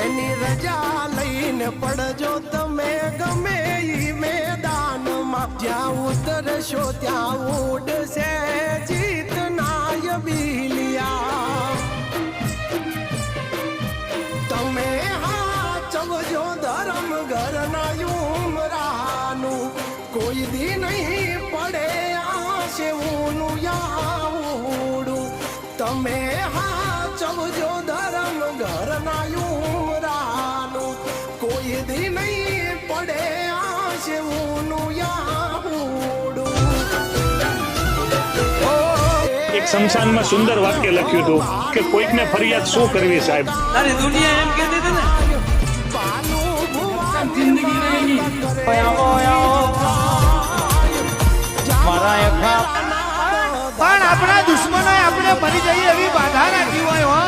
એની રજા લઈને પડજો તમે ગમે ઈ મેદાનમાં, જ્યાં ઉતરશો ત્યાં ઉડશે જીતનાય બિલિયા. તમે હાચવજો ધર્મ ઘરના યુમરાનું, કોઈ દી નહીં પડે આશે ઊનું યાવડું. તમે હાચવજો ધર્મ ઘરના યુમરાનું, કોઈ દી નહીં પડે આશે ઊનું યાવડું. એક શમશાનમાં સુંદર વાક્ય લખ્યું હતું કે કોઈકને ફરિયાદ શું કરવી સાહેબ. તારી દુનિયા એમ કહેતી હતી ને જિંદગી નહીં પણ આપણા દુશ્મનોએ આપણે મરી જઈએ એવી બાધા રાખી હોય હો.